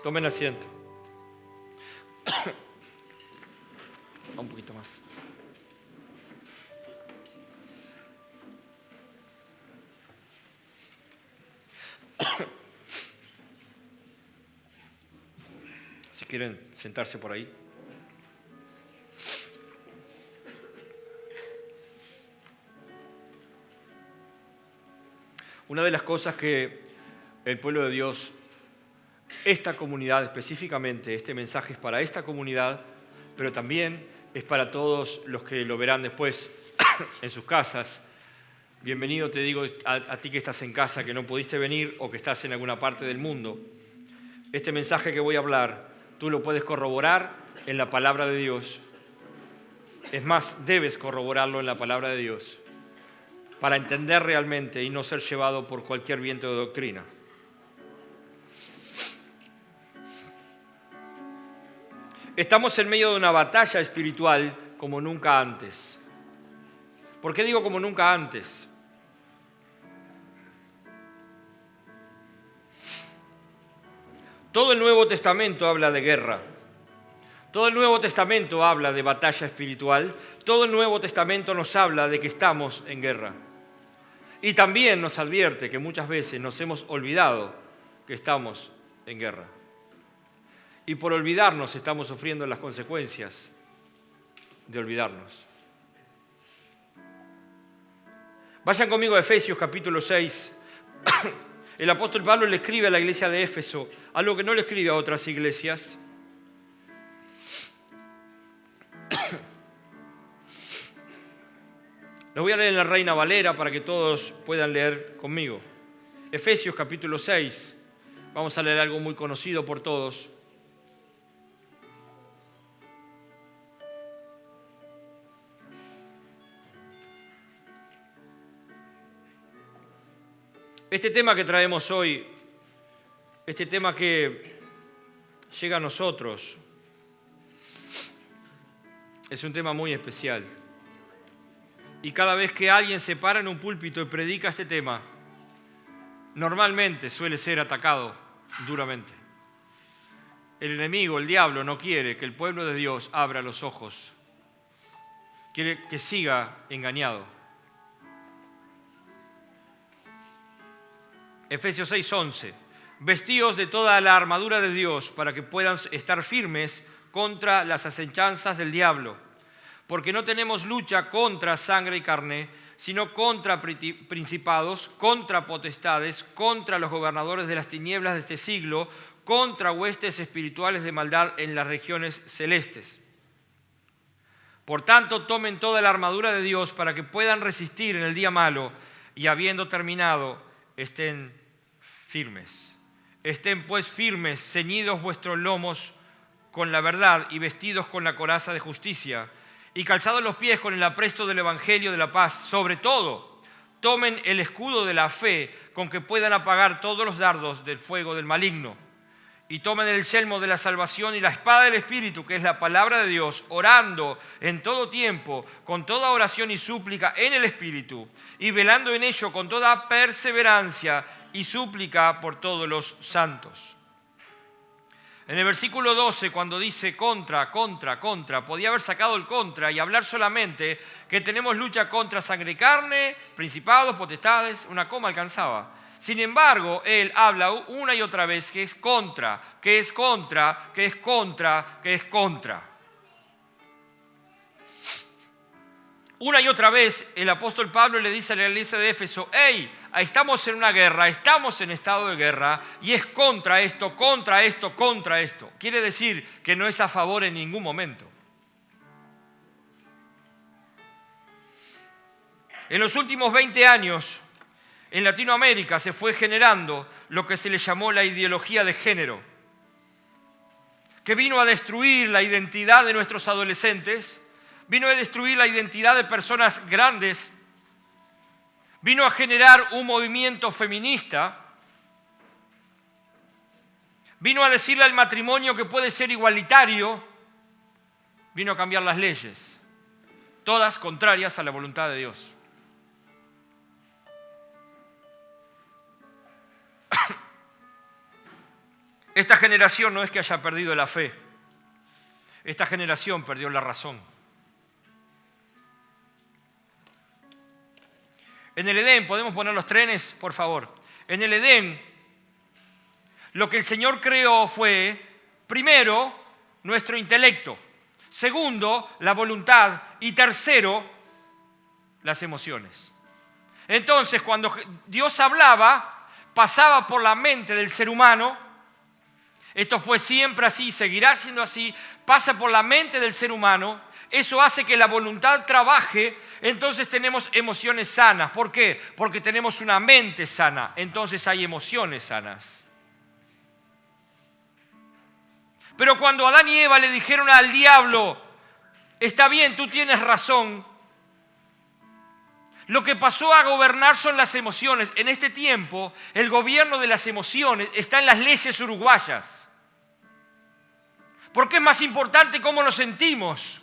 Tomen asiento. Un poquito más. Si quieren sentarse por ahí. Una de las cosas que el pueblo de Dios, esta comunidad específicamente, este mensaje es para esta comunidad, pero también es para todos los que lo verán después en sus casas. Bienvenido, te digo a ti que estás en casa, que no pudiste venir o que estás en alguna parte del mundo. Este mensaje que voy a hablar, tú lo puedes corroborar en la palabra de Dios. Es más, debes corroborarlo en la palabra de Dios para entender realmente y no ser llevado por cualquier viento de doctrina. Estamos en medio de una batalla espiritual como nunca antes. ¿Por qué digo como nunca antes? Todo el Nuevo Testamento habla de guerra. Todo el Nuevo Testamento habla de batalla espiritual. Todo el Nuevo Testamento nos habla de que estamos en guerra. Y también nos advierte que muchas veces nos hemos olvidado que estamos en guerra. Y por olvidarnos estamos sufriendo las consecuencias de olvidarnos. Vayan conmigo a Efesios capítulo 6. El apóstol Pablo le escribe a la iglesia de Éfeso, algo que no le escribe a otras iglesias. Lo voy a leer en la Reina Valera para que todos puedan leer conmigo. Efesios capítulo 6. Vamos a leer algo muy conocido por todos. Este tema que traemos hoy, este tema que llega a nosotros, es un tema muy especial. Y cada vez que alguien se para en un púlpito y predica este tema, normalmente suele ser atacado duramente. El enemigo, el diablo, no quiere que el pueblo de Dios abra los ojos. Quiere que siga engañado. Efesios 6:11. Vestíos de toda la armadura de Dios para que puedan estar firmes contra las acechanzas del diablo. Porque no tenemos lucha contra sangre y carne, sino contra principados, contra potestades, contra los gobernadores de las tinieblas de este siglo, contra huestes espirituales de maldad en las regiones celestes. Por tanto, tomen toda la armadura de Dios para que puedan resistir en el día malo y habiendo terminado, estén firmes. Estén pues firmes, ceñidos vuestros lomos con la verdad y vestidos con la coraza de justicia y calzados los pies con el apresto del evangelio de la paz. Sobre todo, tomen el escudo de la fe con que puedan apagar todos los dardos del fuego del maligno. Y tomen el yelmo de la salvación y la espada del Espíritu, que es la palabra de Dios, orando en todo tiempo, con toda oración y súplica en el Espíritu, y velando en ello con toda perseverancia y súplica por todos los santos. En el versículo 12, cuando dice contra, podía haber sacado el contra y hablar solamente que tenemos lucha contra sangre y carne, principados, potestades, una coma alcanzaba. Sin embargo, él habla una y otra vez que es contra, que es contra, que es contra, que es contra. Una y otra vez el apóstol Pablo le dice a la iglesia de Éfeso: hey, estamos en una guerra, estamos en estado de guerra y es contra esto, contra esto, contra esto. Quiere decir que no es a favor en ningún momento. En los últimos 20 años, en Latinoamérica se fue generando lo que se le llamó la ideología de género, que vino a destruir la identidad de nuestros adolescentes, vino a destruir la identidad de personas grandes, vino a generar un movimiento feminista, vino a decirle al matrimonio que puede ser igualitario, vino a cambiar las leyes, todas contrarias a la voluntad de Dios. Esta generación no es que haya perdido la fe. Esta generación perdió la razón. En el Edén, ¿podemos poner los trenes, por favor? En el Edén, lo que el Señor creó fue, primero, nuestro intelecto. Segundo, la voluntad. Y tercero, las emociones. Entonces, cuando Dios hablaba, pasaba por la mente del ser humano. Esto fue siempre así, seguirá siendo así. Pasa por la mente del ser humano. Eso hace que la voluntad trabaje. Entonces tenemos emociones sanas. ¿Por qué? Porque tenemos una mente sana. Entonces hay emociones sanas. Pero cuando Adán y Eva le dijeron al diablo, está bien, tú tienes razón, lo que pasó a gobernar son las emociones. En este tiempo, el gobierno de las emociones está en las leyes uruguayas. Porque es más importante cómo nos sentimos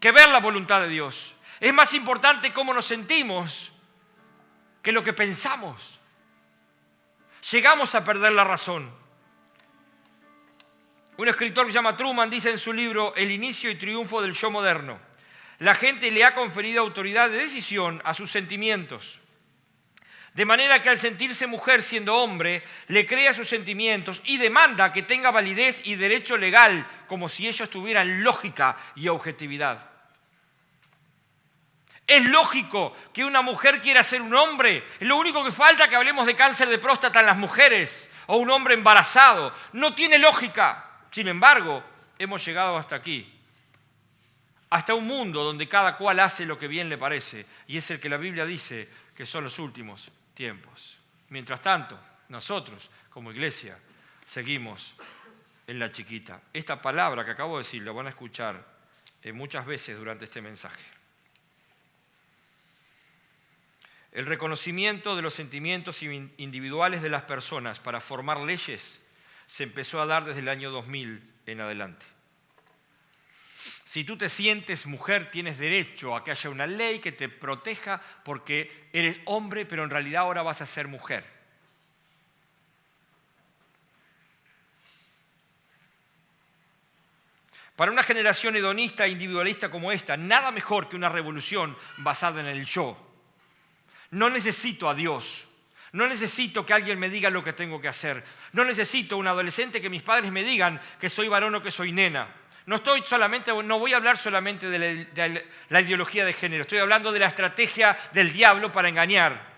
que ver la voluntad de Dios. Es más importante cómo nos sentimos que lo que pensamos. Llegamos a perder la razón. Un escritor que se llama Truman dice en su libro El inicio y triunfo del yo moderno: la gente le ha conferido autoridad de decisión a sus sentimientos. De manera que al sentirse mujer siendo hombre, le crea sus sentimientos y demanda que tenga validez y derecho legal, como si ellos tuvieran lógica y objetividad. ¿Es lógico que una mujer quiera ser un hombre? Es lo único que falta es que hablemos de cáncer de próstata en las mujeres o un hombre embarazado. No tiene lógica. Sin embargo, hemos llegado hasta aquí. Hasta un mundo donde cada cual hace lo que bien le parece, y es el que la Biblia dice que son los últimos tiempos. Mientras tanto, nosotros, como iglesia, seguimos en la chiquita. Esta palabra que acabo de decir la van a escuchar muchas veces durante este mensaje. El reconocimiento de los sentimientos individuales de las personas para formar leyes se empezó a dar desde el año 2000 en adelante. Si tú te sientes mujer, tienes derecho a que haya una ley que te proteja porque eres hombre, pero en realidad ahora vas a ser mujer. Para una generación hedonista e individualista como esta, nada mejor que una revolución basada en el yo. No necesito a Dios. No necesito que alguien me diga lo que tengo que hacer. No necesito un adolescente que mis padres me digan que soy varón o que soy nena. No voy a hablar solamente de la ideología de género. Estoy hablando de la estrategia del diablo para engañar.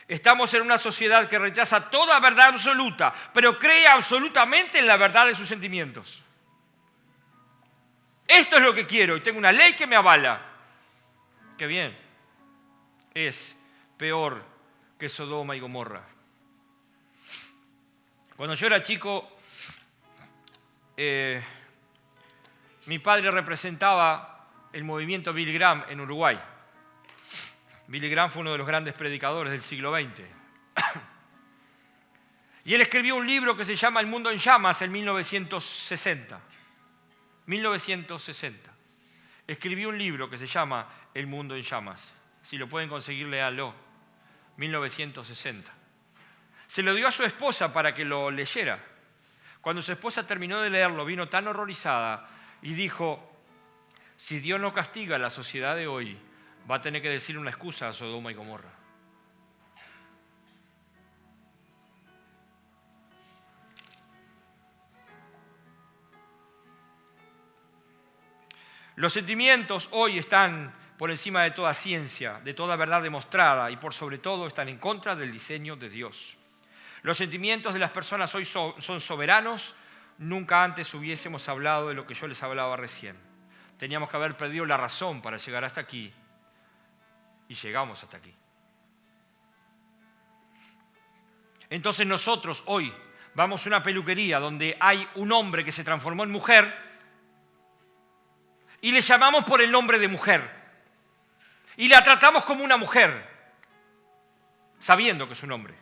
Estamos en una sociedad que rechaza toda verdad absoluta, pero cree absolutamente en la verdad de sus sentimientos. Esto es lo que quiero y tengo una ley que me avala. Qué bien. Es peor que Sodoma y Gomorra. Cuando yo era chico, mi padre representaba el movimiento Billy Graham en Uruguay. Billy Graham fue uno de los grandes predicadores del siglo XX. Y él escribió un libro que se llama El mundo en llamas en 1960. 1960. Escribió un libro que se llama El mundo en llamas. Si lo pueden conseguir, léanlo. 1960. Se lo dio a su esposa para que lo leyera. Cuando su esposa terminó de leerlo, vino tan horrorizada y dijo: si Dios no castiga a la sociedad de hoy, va a tener que decir una excusa a Sodoma y Gomorra. Los sentimientos hoy están por encima de toda ciencia, de toda verdad demostrada y por sobre todo están en contra del diseño de Dios. Los sentimientos de las personas hoy son soberanos. Nunca antes hubiésemos hablado de lo que yo les hablaba recién. Teníamos que haber perdido la razón para llegar hasta aquí y llegamos hasta aquí. Entonces nosotros hoy vamos a una peluquería donde hay un hombre que se transformó en mujer y le llamamos por el nombre de mujer y la tratamos como una mujer, sabiendo que es un hombre,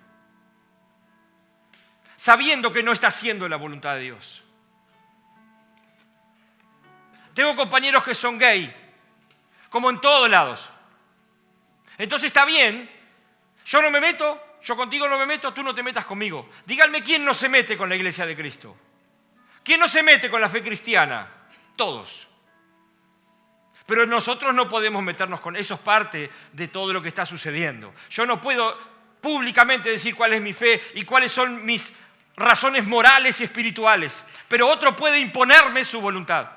sabiendo que no está haciendo la voluntad de Dios. Tengo compañeros que son gay, como en todos lados, Entonces está bien, yo no me meto, yo contigo no me meto, tú no te metas conmigo. Díganme quién no se mete con la iglesia de Cristo. ¿Quién no se mete con la fe cristiana? Todos. Pero nosotros no podemos meternos con eso, es parte de todo lo que está sucediendo. Yo no puedo públicamente decir cuál es mi fe y cuáles son mis razones morales y espirituales, pero otro puede imponerme su voluntad.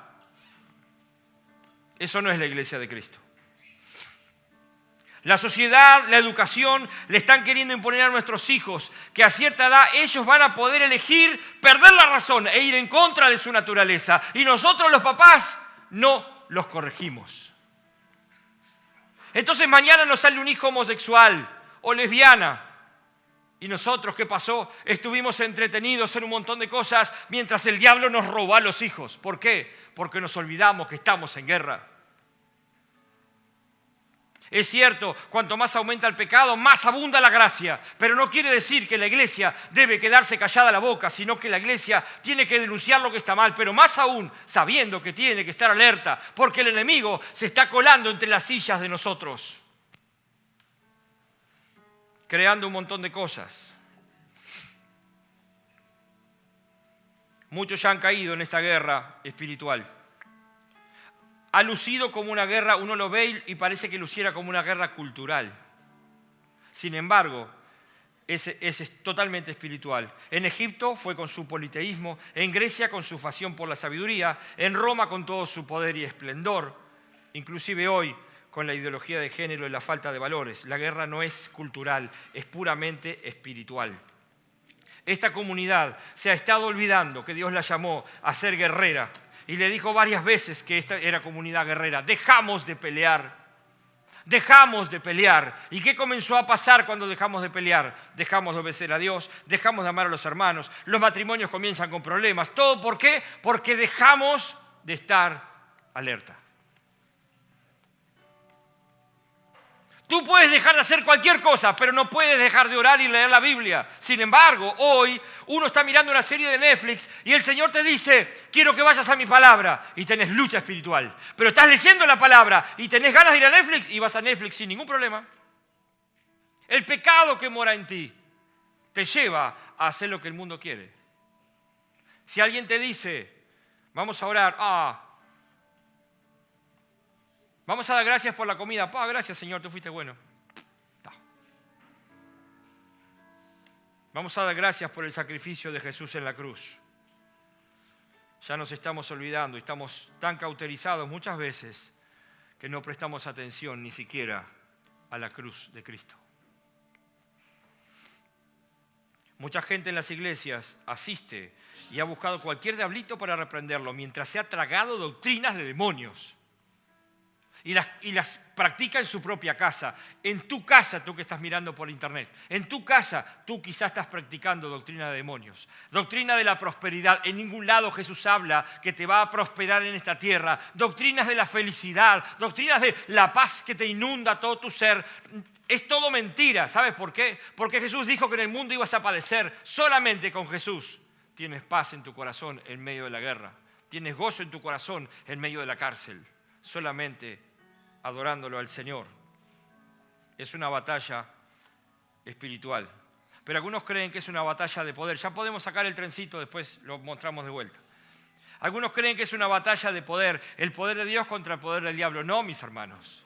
Eso no es la iglesia de Cristo. La sociedad, la educación, le están queriendo imponer a nuestros hijos que a cierta edad ellos van a poder elegir perder la razón e ir en contra de su naturaleza. Y nosotros los papás no los corregimos. Entonces mañana nos sale un hijo homosexual o lesbiana. ¿Y nosotros qué pasó? Estuvimos entretenidos en un montón de cosas mientras el diablo nos robó a los hijos. ¿Por qué? Porque nos olvidamos que estamos en guerra. Es cierto, cuanto más aumenta el pecado, más abunda la gracia. Pero no quiere decir que la iglesia debe quedarse callada la boca, sino que la iglesia tiene que denunciar lo que está mal, pero más aún sabiendo que tiene que estar alerta, porque el enemigo se está colando entre las sillas de nosotros, creando un montón de cosas. Muchos ya han caído en esta guerra espiritual. Ha lucido como una guerra, uno lo ve y parece que luciera como una guerra cultural. Sin embargo, es totalmente espiritual. En Egipto fue con su politeísmo, en Grecia con su pasión por la sabiduría, en Roma con todo su poder y esplendor, inclusive hoy con la ideología de género y la falta de valores. La guerra no es cultural, es puramente espiritual. Esta comunidad se ha estado olvidando que Dios la llamó a ser guerrera. Y le dijo varias veces que esta era comunidad guerrera. Dejamos de pelear. Dejamos de pelear. ¿Y qué comenzó a pasar cuando dejamos de pelear? Dejamos de obedecer a Dios, dejamos de amar a los hermanos, los matrimonios comienzan con problemas. ¿Todo por qué? Porque dejamos de estar alerta. Tú puedes dejar de hacer cualquier cosa, pero no puedes dejar de orar y leer la Biblia. Sin embargo, hoy uno está mirando una serie de Netflix y el Señor te dice, quiero que vayas a mi palabra, y tenés lucha espiritual. Pero estás leyendo la palabra y tenés ganas de ir a Netflix y vas a Netflix sin ningún problema. El pecado que mora en ti te lleva a hacer lo que el mundo quiere. Si alguien te dice, vamos a orar, vamos a dar gracias por la comida. Gracias, Señor, tú fuiste bueno. Vamos a dar gracias por el sacrificio de Jesús en la cruz. Ya nos estamos olvidando, estamos tan cauterizados muchas veces que no prestamos atención ni siquiera a la cruz de Cristo. Mucha gente en las iglesias asiste y ha buscado cualquier diablito para reprenderlo mientras se ha tragado doctrinas de demonios. Y las practica en su propia casa. En tu casa, tú que estás mirando por internet, en tu casa tú quizás estás practicando doctrina de demonios, doctrina de la prosperidad. En ningún lado Jesús habla que te va a prosperar en esta tierra. Doctrinas de la felicidad, doctrinas de la paz que te inunda todo tu ser. Es todo mentira. ¿Sabes por qué? Porque Jesús dijo que en el mundo ibas a padecer. Solamente con Jesús tienes paz en tu corazón en medio de la guerra. Tienes gozo en tu corazón en medio de la cárcel. Solamente adorándolo al Señor. Es una batalla espiritual. Pero algunos creen que es una batalla de poder. Ya podemos sacar el trencito, después lo mostramos de vuelta. Algunos creen que es una batalla de poder, el poder de Dios contra el poder del diablo. No, mis hermanos.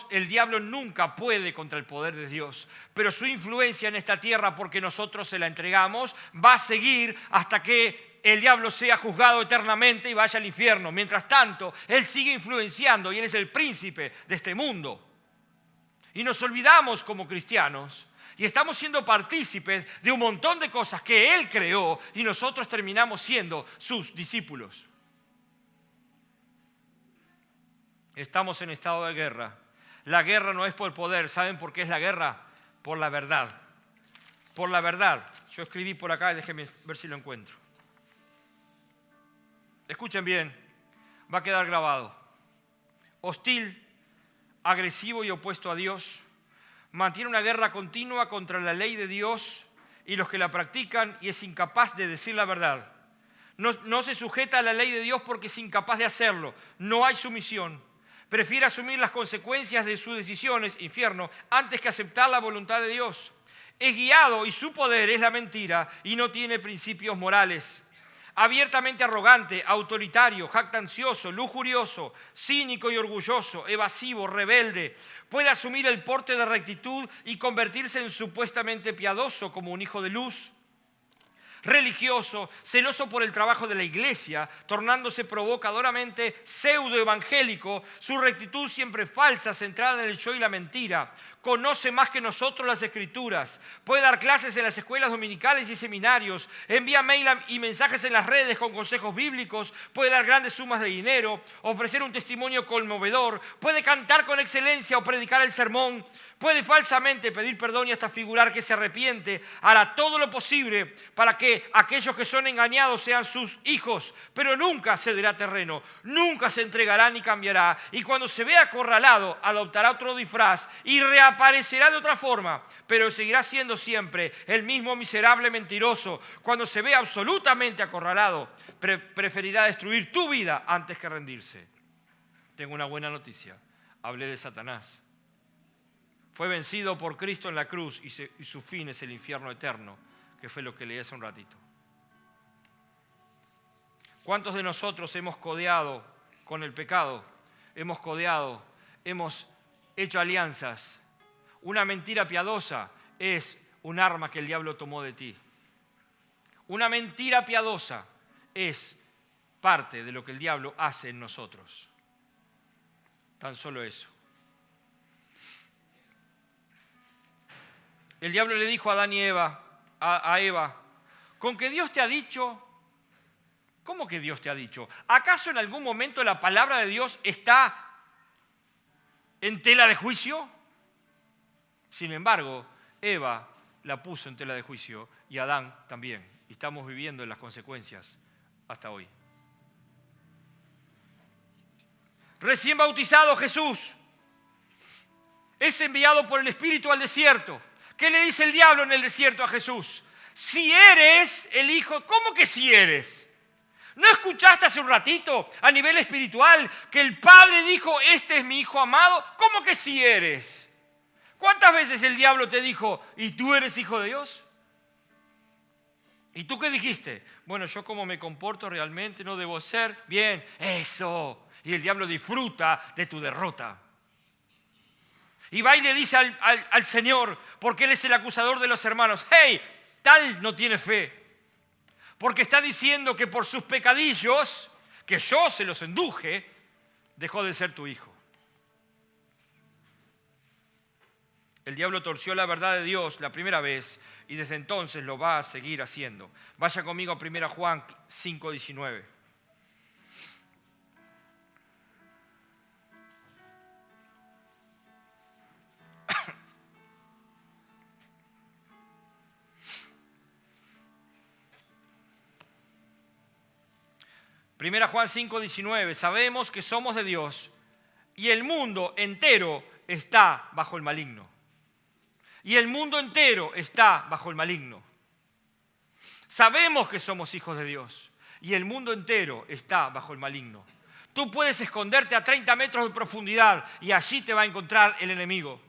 El diablo nunca puede contra el poder de Dios, pero su influencia en esta tierra, porque nosotros se la entregamos, va a seguir hasta que el diablo sea juzgado eternamente y vaya al infierno. Mientras tanto, él sigue influenciando y él es el príncipe de este mundo. Y nos olvidamos como cristianos y estamos siendo partícipes de un montón de cosas que él creó y nosotros terminamos siendo sus discípulos. Estamos en estado de guerra. La guerra no es por el poder. ¿Saben por qué es la guerra? Por la verdad. Por la verdad. Yo escribí por acá, déjenme ver si lo encuentro. Escuchen bien, va a quedar grabado. Hostil, agresivo y opuesto a Dios, mantiene una guerra continua contra la ley de Dios y los que la practican y es incapaz de decir la verdad. No se sujeta a la ley de Dios porque es incapaz de hacerlo. No hay sumisión. Prefiere asumir las consecuencias de sus decisiones, infierno, antes que aceptar la voluntad de Dios. Es guiado y su poder es la mentira y no tiene principios morales. Abiertamente arrogante, autoritario, jactancioso, lujurioso, cínico y orgulloso, evasivo, rebelde. Puede asumir el porte de rectitud y convertirse en supuestamente piadoso como un hijo de luz. Religioso, celoso por el trabajo de la iglesia, tornándose provocadoramente pseudoevangélico, su rectitud siempre falsa, centrada en el yo y la mentira. Conoce más que nosotros las Escrituras, puede dar clases en las escuelas dominicales y seminarios, envía mail y mensajes en las redes con consejos bíblicos, puede dar grandes sumas de dinero, ofrecer un testimonio conmovedor, puede cantar con excelencia o predicar el sermón, puede falsamente pedir perdón y hasta figurar que se arrepiente, hará todo lo posible para que aquellos que son engañados sean sus hijos, pero nunca cederá terreno, nunca se entregará ni cambiará, y cuando se vea acorralado adoptará otro disfraz y reaparecerá de otra forma, pero seguirá siendo siempre el mismo miserable mentiroso. Cuando se vea absolutamente acorralado, preferirá destruir tu vida antes que rendirse. Tengo una buena noticia, hablé de Satanás. Fue vencido por Cristo en la cruz y su fin es el infierno eterno, que fue lo que leí hace un ratito. ¿Cuántos de nosotros hemos codeado con el pecado? Hemos codeado, hemos hecho alianzas. Una mentira piadosa es un arma que el diablo tomó de ti. Una mentira piadosa es parte de lo que el diablo hace en nosotros. Tan solo eso. El diablo le dijo a Adán y a Eva, ¿con que Dios te ha dicho? ¿Cómo que Dios te ha dicho? ¿Acaso en algún momento la palabra de Dios está en tela de juicio? Sin embargo, Eva la puso en tela de juicio y Adán también. Y estamos viviendo las consecuencias hasta hoy. Recién bautizado Jesús es enviado por el Espíritu al desierto. ¿Qué le dice el diablo en el desierto a Jesús? Si eres el Hijo, ¿cómo que si eres? ¿No escuchaste hace un ratito a nivel espiritual que el Padre dijo, este es mi Hijo amado? ¿Cómo que si eres? ¿Cuántas veces el diablo te dijo, ¿y tú eres hijo de Dios? ¿Y tú qué dijiste? Bueno, yo como me comporto realmente no debo ser. Bien, eso. Y el diablo disfruta de tu derrota. Y va y le dice al Señor, porque Él es el acusador de los hermanos, hey, tal no tiene fe, porque está diciendo que por sus pecadillos, que yo se los induje, dejó de ser tu hijo. El diablo torció la verdad de Dios la primera vez y desde entonces lo va a seguir haciendo. Vaya conmigo a 1 Juan 5:19. Primera Juan 5:19, sabemos que somos de Dios y el mundo entero está bajo el maligno. Y el mundo entero está bajo el maligno. Sabemos que somos hijos de Dios y el mundo entero está bajo el maligno. Tú puedes esconderte a 30 metros de profundidad y allí te va a encontrar el enemigo.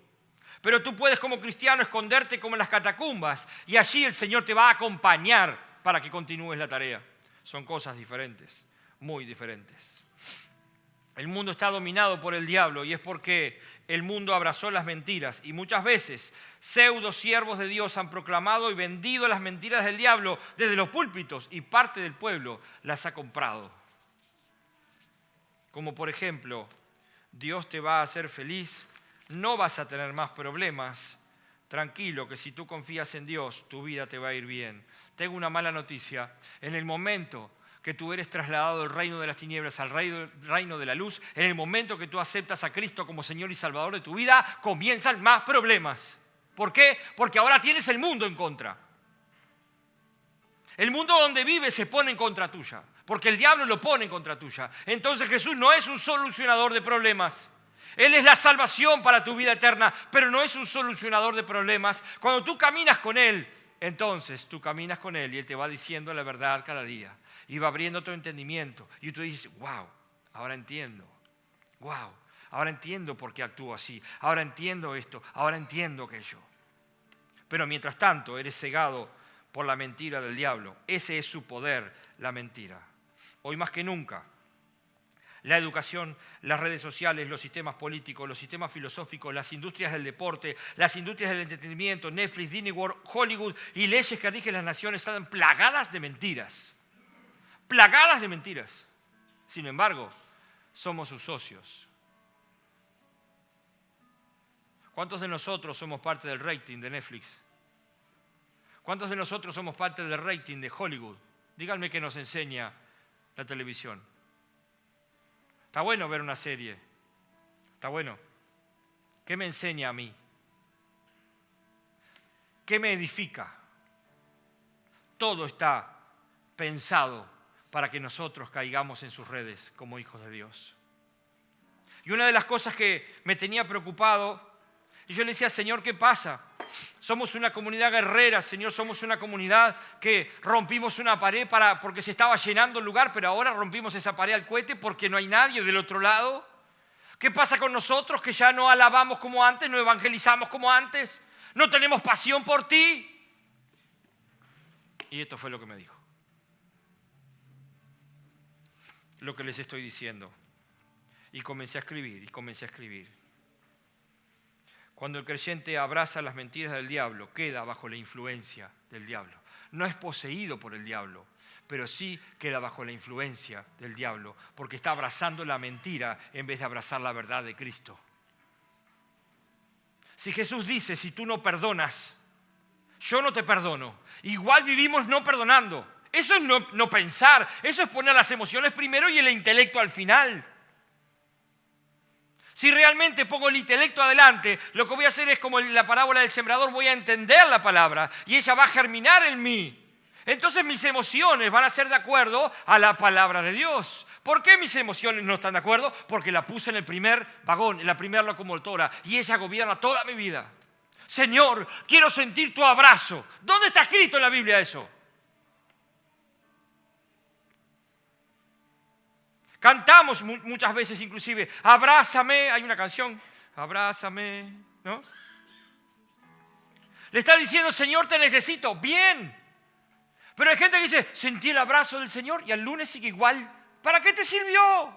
Pero tú puedes como cristiano esconderte como en las catacumbas y allí el Señor te va a acompañar para que continúes la tarea. Son cosas diferentes. Muy diferentes. El mundo está dominado por el diablo y es porque el mundo abrazó las mentiras y muchas veces pseudo siervos de Dios han proclamado y vendido las mentiras del diablo desde los púlpitos y parte del pueblo las ha comprado. Como por ejemplo, Dios te va a hacer feliz, no vas a tener más problemas, tranquilo que si tú confías en Dios tu vida te va a ir bien. Tengo una mala noticia, en el momento que tú eres trasladado del reino de las tinieblas al reino de la luz, en el momento que tú aceptas a Cristo como Señor y Salvador de tu vida, comienzan más problemas. ¿Por qué? Porque ahora tienes el mundo en contra. El mundo donde vives se pone en contra tuya, porque el diablo lo pone en contra tuya. Entonces Jesús no es un solucionador de problemas. Él es la salvación para tu vida eterna, pero no es un solucionador de problemas. Cuando tú caminas con Él, entonces tú caminas con Él y Él te va diciendo la verdad cada día. Y va abriendo tu entendimiento. Y tú dices, wow, ahora entiendo. Wow, ahora entiendo por qué actúo así, ahora entiendo esto, ahora entiendo aquello. Pero mientras tanto eres cegado por la mentira del diablo. Ese es su poder, la mentira. Hoy más que nunca, la educación, las redes sociales, los sistemas políticos, los sistemas filosóficos, las industrias del deporte, las industrias del entretenimiento, Netflix, Disney World, Hollywood y leyes que rigen las naciones están plagadas de mentiras. Plagadas de mentiras. Sin embargo, somos sus socios. ¿Cuántos de nosotros somos parte del rating de Netflix? ¿Cuántos de nosotros somos parte del rating de Hollywood? Díganme qué nos enseña la televisión. Está bueno ver una serie. Está bueno. ¿Qué me enseña a mí? ¿Qué me edifica? Todo está pensado para que nosotros caigamos en sus redes como hijos de Dios. Y una de las cosas que me tenía preocupado, y yo le decía, Señor, ¿qué pasa? Somos una comunidad guerrera, Señor, somos una comunidad que rompimos una pared porque se estaba llenando el lugar, pero ahora rompimos esa pared al cohete porque no hay nadie del otro lado. ¿Qué pasa con nosotros que ya no alabamos como antes, no evangelizamos como antes? ¿No tenemos pasión por ti? Y esto fue lo que me dijo. Lo que les estoy diciendo. Y comencé a escribir, y comencé a escribir. Cuando el creyente abraza las mentiras del diablo, queda bajo la influencia del diablo. No es poseído por el diablo, pero sí queda bajo la influencia del diablo, porque está abrazando la mentira en vez de abrazar la verdad de Cristo. Si Jesús dice, si tú no perdonas, yo no te perdono, igual vivimos no perdonando. Eso es no pensar, eso es poner las emociones primero y el intelecto al final. Si realmente pongo el intelecto adelante, lo que voy a hacer es como en la parábola del sembrador, voy a entender la palabra y ella va a germinar en mí. Entonces mis emociones van a ser de acuerdo a la palabra de Dios. ¿Por qué mis emociones no están de acuerdo? Porque la puse en el primer vagón, en la primera locomotora y ella gobierna toda mi vida. Señor, quiero sentir tu abrazo. ¿Dónde está escrito en la Biblia eso? Cantamos muchas veces inclusive, abrázame, hay una canción, abrázame, ¿no? Le está diciendo, Señor, te necesito, bien. Pero hay gente que dice, sentí el abrazo del Señor y al lunes sigue igual. ¿Para qué te sirvió?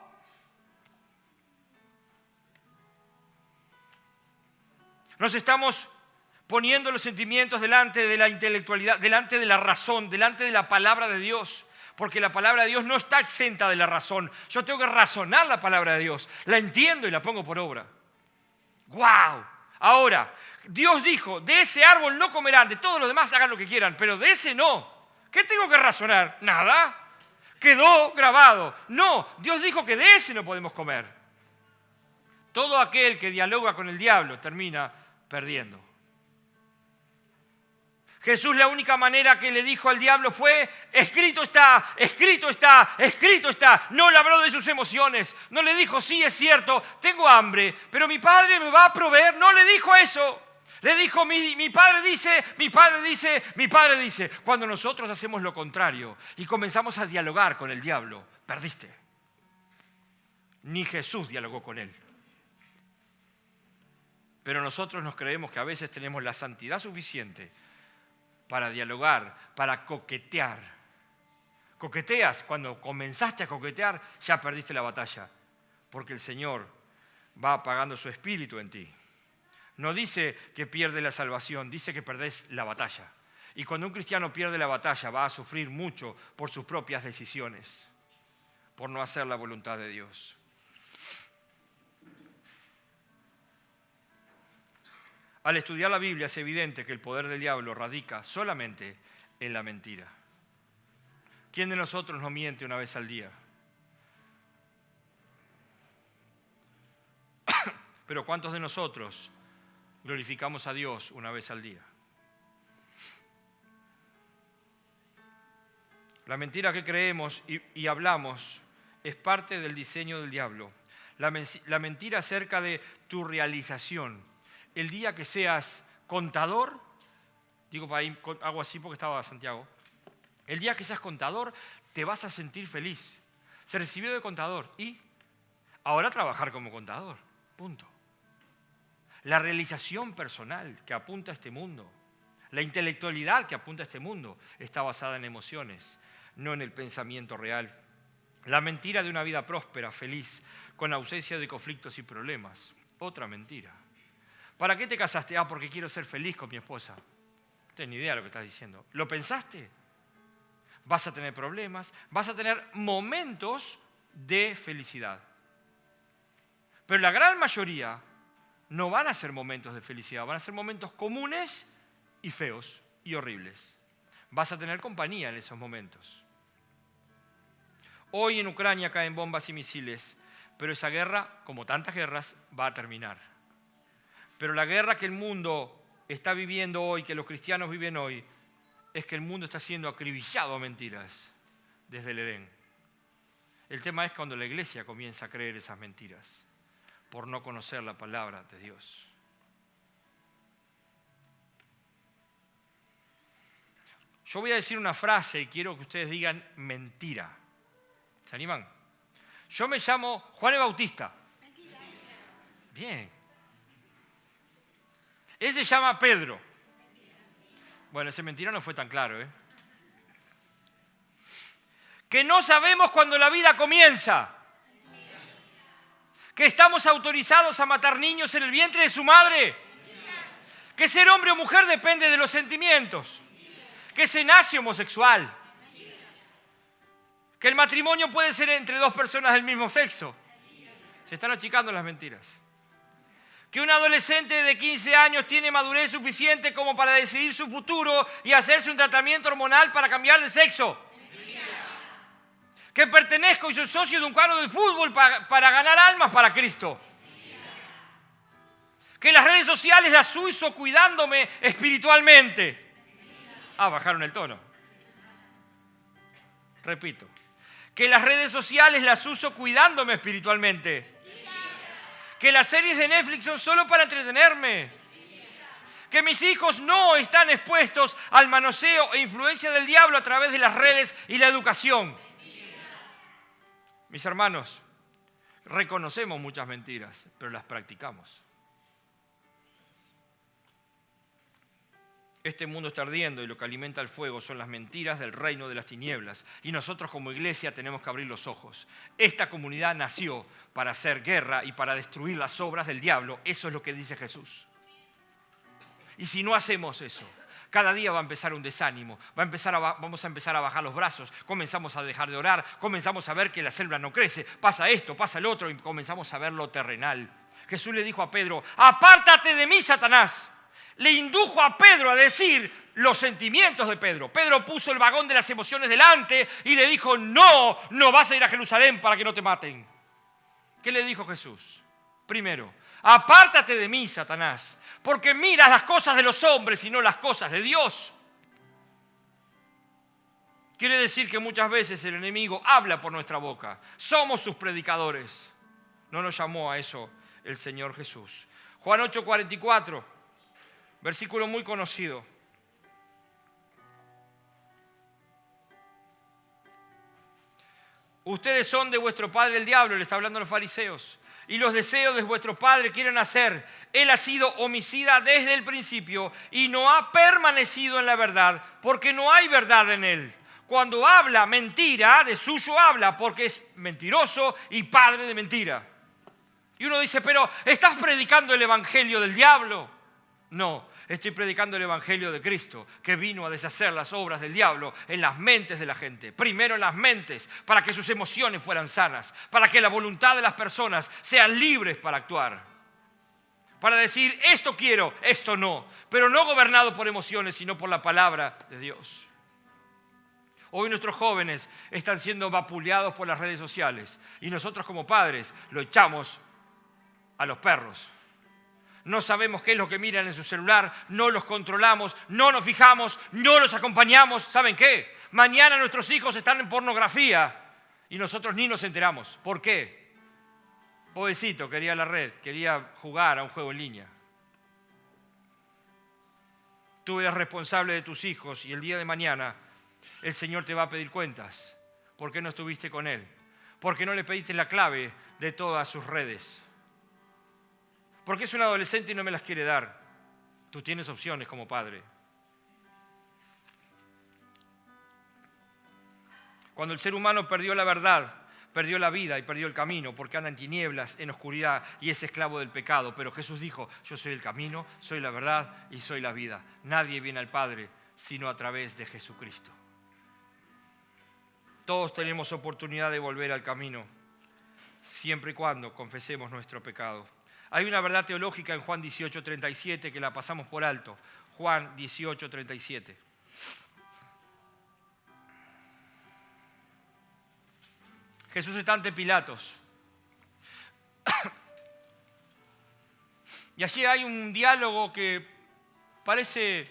Nos estamos poniendo los sentimientos delante de la intelectualidad, delante de la razón, delante de la palabra de Dios. Porque la palabra de Dios no está exenta de la razón. Yo tengo que razonar la palabra de Dios. La entiendo y la pongo por obra. ¡Guau! Ahora, Dios dijo, de ese árbol no comerán, de todos los demás hagan lo que quieran, pero de ese no. ¿Qué tengo que razonar? Nada. Quedó grabado. No, Dios dijo que de ese no podemos comer. Todo aquel que dialoga con el diablo termina perdiendo. Jesús la única manera que le dijo al diablo fue, escrito está, escrito está, escrito está. No le habló de sus emociones, no le dijo, sí es cierto, tengo hambre, pero mi padre me va a proveer. No le dijo eso. Le dijo, mi padre dice, mi padre dice, mi padre dice. Cuando nosotros hacemos lo contrario y comenzamos a dialogar con el diablo, perdiste. Ni Jesús dialogó con él. Pero nosotros nos creemos que a veces tenemos la santidad suficiente para dialogar, para coquetear. Coqueteas, cuando comenzaste a coquetear, ya perdiste la batalla, porque el Señor va apagando su espíritu en ti. No dice que pierde la salvación, dice que perdés la batalla. Y cuando un cristiano pierde la batalla, va a sufrir mucho por sus propias decisiones, por no hacer la voluntad de Dios. Al estudiar la Biblia es evidente que el poder del diablo radica solamente en la mentira. ¿Quién de nosotros no miente una vez al día? Pero ¿cuántos de nosotros glorificamos a Dios una vez al día? La mentira que creemos y hablamos es parte del diseño del diablo. La mentira acerca de tu realización. El día que seas contador, digo, hago así porque estaba Santiago, el día que seas contador te vas a sentir feliz. Se recibió de contador y ahora trabajar como contador. Punto. La realización personal que apunta a este mundo, la intelectualidad que apunta a este mundo, está basada en emociones, no en el pensamiento real. La mentira de una vida próspera, feliz, con ausencia de conflictos y problemas. Otra mentira. ¿Para qué te casaste? Ah, porque quiero ser feliz con mi esposa. No tienes ni idea de lo que estás diciendo. ¿Lo pensaste? Vas a tener problemas, vas a tener momentos de felicidad. Pero la gran mayoría no van a ser momentos de felicidad, van a ser momentos comunes y feos y horribles. Vas a tener compañía en esos momentos. Hoy en Ucrania caen bombas y misiles, pero esa guerra, como tantas guerras, va a terminar. Pero la guerra que el mundo está viviendo hoy, que los cristianos viven hoy, es que el mundo está siendo acribillado a mentiras desde el Edén. El tema es cuando la iglesia comienza a creer esas mentiras por no conocer la palabra de Dios. Yo voy a decir una frase y quiero que ustedes digan mentira. ¿Se animan? Yo me llamo Juan el Bautista. Mentira. Bien. Él se llama Pedro. Bueno, ese mentira no fue tan claro, ¿eh? Que no sabemos cuándo la vida comienza. Que estamos autorizados a matar niños en el vientre de su madre. Que ser hombre o mujer depende de los sentimientos. Que se nace homosexual. Que el matrimonio puede ser entre dos personas del mismo sexo. Se están achicando las mentiras. Que un adolescente de 15 años tiene madurez suficiente como para decidir su futuro y hacerse un tratamiento hormonal para cambiar de sexo. Que pertenezco y soy socio de un cuadro de fútbol para ganar almas para Cristo. Que las redes sociales las uso cuidándome espiritualmente. Ah, bajaron el tono. Repito. Que las redes sociales las uso cuidándome espiritualmente. Que las series de Netflix son solo para entretenerme. Que mis hijos no están expuestos al manoseo e influencia del diablo a través de las redes y la educación. Mis hermanos, reconocemos muchas mentiras, pero las practicamos. Este mundo está ardiendo y lo que alimenta el fuego son las mentiras del reino de las tinieblas. Y nosotros como iglesia tenemos que abrir los ojos. Esta comunidad nació para hacer guerra y para destruir las obras del diablo. Eso es lo que dice Jesús. Y si no hacemos eso, cada día va a empezar un desánimo. Vamos a empezar a bajar los brazos. Comenzamos a dejar de orar. Comenzamos a ver que la célula no crece. Pasa esto, pasa el otro y comenzamos a ver lo terrenal. Jesús le dijo a Pedro, apártate de mí, Satanás. Le indujo a Pedro a decir los sentimientos de Pedro. Pedro puso el vagón de las emociones delante y le dijo, no vas a ir a Jerusalén para que no te maten. ¿Qué le dijo Jesús? Primero, apártate de mí, Satanás, porque miras las cosas de los hombres y no las cosas de Dios. Quiere decir que muchas veces el enemigo habla por nuestra boca. Somos sus predicadores. No nos llamó a eso el Señor Jesús. Juan 8:44. Versículo muy conocido. Ustedes son de vuestro padre el diablo, le está hablando a los fariseos, y los deseos de vuestro padre quieren hacer. Él ha sido homicida desde el principio y no ha permanecido en la verdad, porque no hay verdad en él. Cuando habla mentira, de suyo habla, porque es mentiroso y padre de mentira. Y uno dice, pero ¿estás predicando el evangelio del diablo? No. Estoy predicando el evangelio de Cristo, que vino a deshacer las obras del diablo en las mentes de la gente. Primero en las mentes, para que sus emociones fueran sanas, para que la voluntad de las personas sean libres para actuar. Para decir, esto quiero, esto no, pero no gobernado por emociones, sino por la palabra de Dios. Hoy nuestros jóvenes están siendo vapuleados por las redes sociales y nosotros como padres lo echamos a los perros. No sabemos qué es lo que miran en su celular, no los controlamos, no nos fijamos, no los acompañamos. ¿Saben qué? Mañana nuestros hijos están en pornografía y nosotros ni nos enteramos. ¿Por qué? Pobrecito, quería la red, quería jugar a un juego en línea. Tú eres responsable de tus hijos y el día de mañana el Señor te va a pedir cuentas. ¿Por qué no estuviste con Él? ¿Por qué no le pediste la clave de todas sus redes? Porque es un adolescente y no me las quiere dar. Tú tienes opciones como padre. Cuando el ser humano perdió la verdad, perdió la vida y perdió el camino, porque anda en tinieblas, en oscuridad y es esclavo del pecado. Pero Jesús dijo, yo soy el camino, soy la verdad y soy la vida. Nadie viene al Padre sino a través de Jesucristo. Todos tenemos oportunidad de volver al camino, siempre y cuando confesemos nuestro pecado. Hay una verdad teológica en Juan 18:37 que la pasamos por alto. Juan 18:37. Jesús está ante Pilatos. Y allí hay un diálogo que parece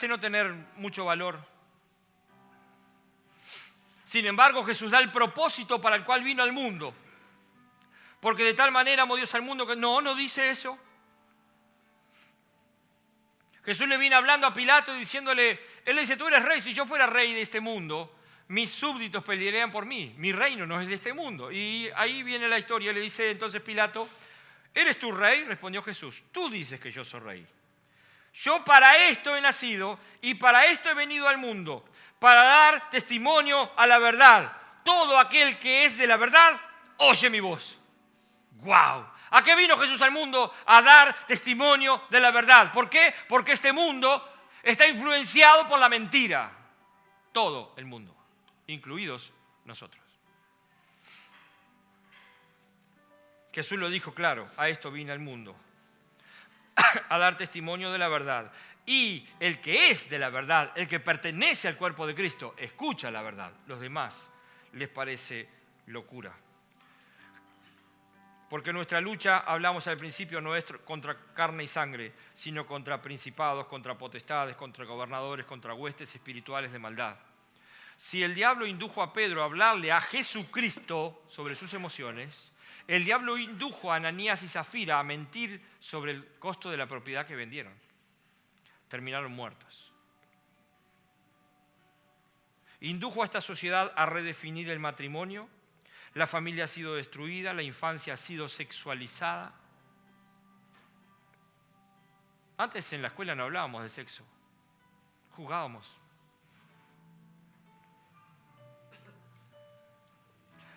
no tener mucho valor. Sin embargo, Jesús da el propósito para el cual vino al mundo. Porque de tal manera amó Dios al mundo que no dice eso. Jesús le viene hablando a Pilato y diciéndole, él le dice, tú eres rey, si yo fuera rey de este mundo, mis súbditos pelearían por mí, mi reino no es de este mundo. Y ahí viene la historia, le dice entonces Pilato, ¿eres tú rey? Respondió Jesús, tú dices que yo soy rey. Yo para esto he nacido y para esto he venido al mundo, para dar testimonio a la verdad. Todo aquel que es de la verdad, oye mi voz. ¡Guau! ¿A qué vino Jesús al mundo? A dar testimonio de la verdad. ¿Por qué? Porque este mundo está influenciado por la mentira. Todo el mundo, incluidos nosotros. Jesús lo dijo claro, a esto vine al mundo, a dar testimonio de la verdad. Y el que es de la verdad, el que pertenece al cuerpo de Cristo, escucha la verdad. Los demás les parece locura. Porque nuestra lucha, hablamos al principio, no es contra carne y sangre, sino contra principados, contra potestades, contra gobernadores, contra huestes espirituales de maldad. Si el diablo indujo a Pedro a hablarle a Jesucristo sobre sus emociones, el diablo indujo a Ananías y Zafira a mentir sobre el costo de la propiedad que vendieron. Terminaron muertos. Indujo a esta sociedad a redefinir el matrimonio. La familia ha sido destruida, la infancia ha sido sexualizada. Antes en la escuela no hablábamos de sexo, jugábamos.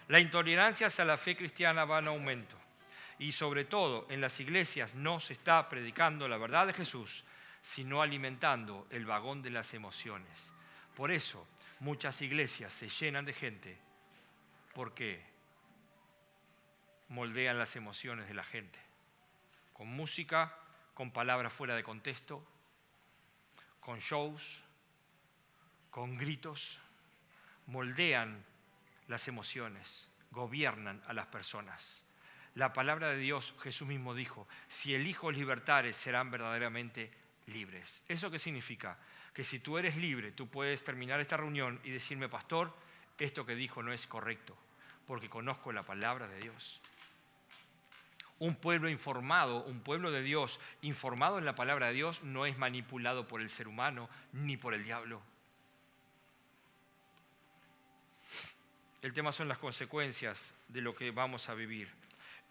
La intolerancia hacia la fe cristiana va en aumento y sobre todo en las iglesias no se está predicando la verdad de Jesús, sino alimentando el vagón de las emociones. Por eso muchas iglesias se llenan de gente porque moldean las emociones de la gente, con música, con palabras fuera de contexto, con shows, con gritos, moldean las emociones, gobiernan a las personas. La palabra de Dios, Jesús mismo dijo, si el Hijo os libertare, serán verdaderamente libres. ¿Eso qué significa? Que si tú eres libre, tú puedes terminar esta reunión y decirme, pastor, esto que dijo no es correcto, porque conozco la palabra de Dios. Un pueblo informado, un pueblo de Dios, informado en la palabra de Dios, no es manipulado por el ser humano ni por el diablo. El tema son las consecuencias de lo que vamos a vivir.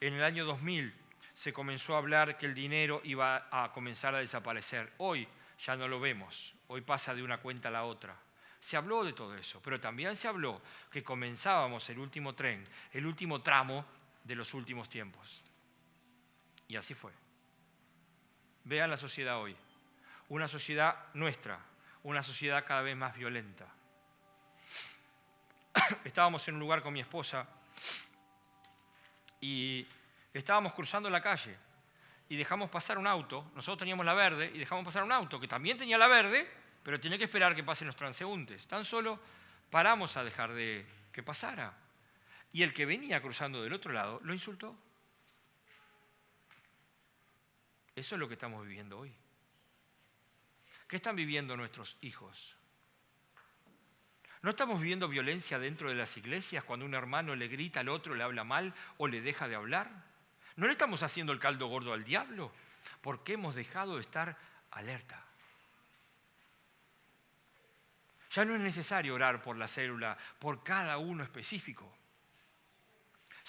En el año 2000 se comenzó a hablar que el dinero iba a comenzar a desaparecer. Hoy ya no lo vemos, hoy pasa de una cuenta a la otra. Se habló de todo eso, pero también se habló que comenzábamos el último tren, el último tramo de los últimos tiempos. Y así fue. Vean la sociedad hoy, una sociedad nuestra, una sociedad cada vez más violenta. Estábamos en un lugar con mi esposa y estábamos cruzando la calle y dejamos pasar un auto. Nosotros teníamos la verde y dejamos pasar un auto que también tenía la verde, pero tenía que esperar que pasen los transeúntes. Tan solo paramos a dejar de que pasara. Y el que venía cruzando del otro lado lo insultó. Eso es lo que estamos viviendo hoy. ¿Qué están viviendo nuestros hijos? ¿No estamos viviendo violencia dentro de las iglesias cuando un hermano le grita al otro, le habla mal o le deja de hablar? ¿No le estamos haciendo el caldo gordo al diablo? Porque hemos dejado de estar alerta. Ya no es necesario orar por la célula, por cada uno específico.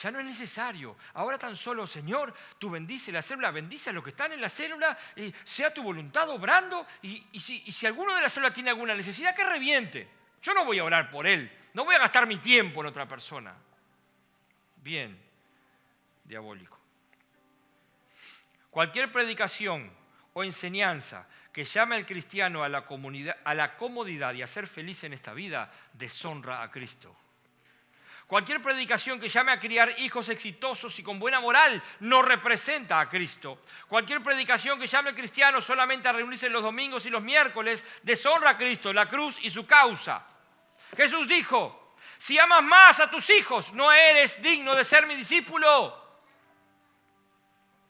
Ya no es necesario. Ahora tan solo, Señor, tú bendice la célula, bendice a los que están en la célula, y sea tu voluntad obrando. Y si alguno de la célula tiene alguna necesidad, que reviente. Yo no voy a orar por él. No voy a gastar mi tiempo en otra persona. Bien, diabólico. Cualquier predicación o enseñanza que llame al cristiano a la comodidad y a ser feliz en esta vida, deshonra a Cristo. Cualquier predicación que llame a criar hijos exitosos y con buena moral no representa a Cristo. Cualquier predicación que llame al cristiano solamente a reunirse los domingos y los miércoles deshonra a Cristo, la cruz y su causa. Jesús dijo, si amas más a tus hijos, no eres digno de ser mi discípulo.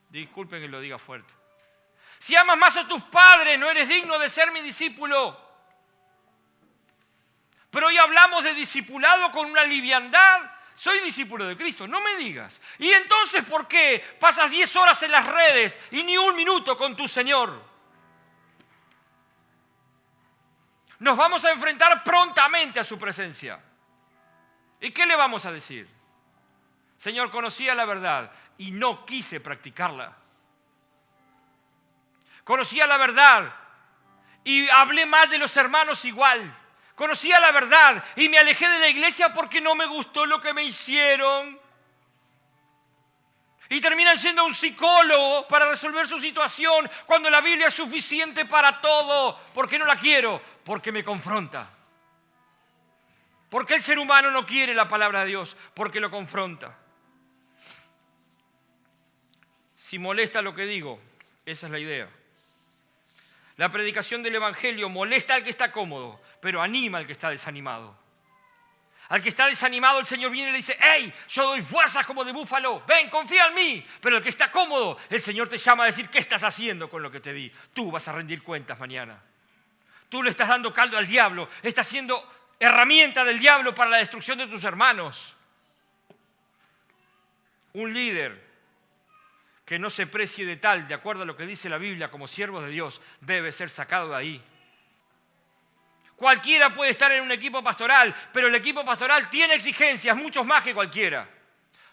Disculpen que lo diga fuerte. Si amas más a tus padres, no eres digno de ser mi discípulo. Pero hoy hablamos de discipulado con una liviandad. Soy discípulo de Cristo, no me digas. ¿Y entonces por qué pasas 10 horas en las redes y ni un minuto con tu Señor? Nos vamos a enfrentar prontamente a su presencia. ¿Y qué le vamos a decir? Señor, conocía la verdad y no quise practicarla. Conocía la verdad y hablé mal de los hermanos igual. Conocía la verdad y me alejé de la iglesia porque no me gustó lo que me hicieron. Y terminan yendo a un psicólogo para resolver su situación cuando la Biblia es suficiente para todo. ¿Por qué no la quiero? Porque me confronta. ¿Por qué el ser humano no quiere la palabra de Dios? Porque lo confronta. Si molesta lo que digo, esa es la idea. La predicación del Evangelio molesta al que está cómodo, pero anima al que está desanimado. Al que está desanimado, el Señor viene y le dice, ¡hey! Yo doy fuerzas como de búfalo, ven, confía en mí. Pero el que está cómodo, el Señor te llama a decir, ¿qué estás haciendo con lo que te di? Tú vas a rendir cuentas mañana. Tú le estás dando caldo al diablo, estás siendo herramienta del diablo para la destrucción de tus hermanos. Un líder que no se precie de tal, de acuerdo a lo que dice la Biblia, como siervo de Dios, debe ser sacado de ahí. Cualquiera puede estar en un equipo pastoral, pero el equipo pastoral tiene exigencias, muchos más que cualquiera.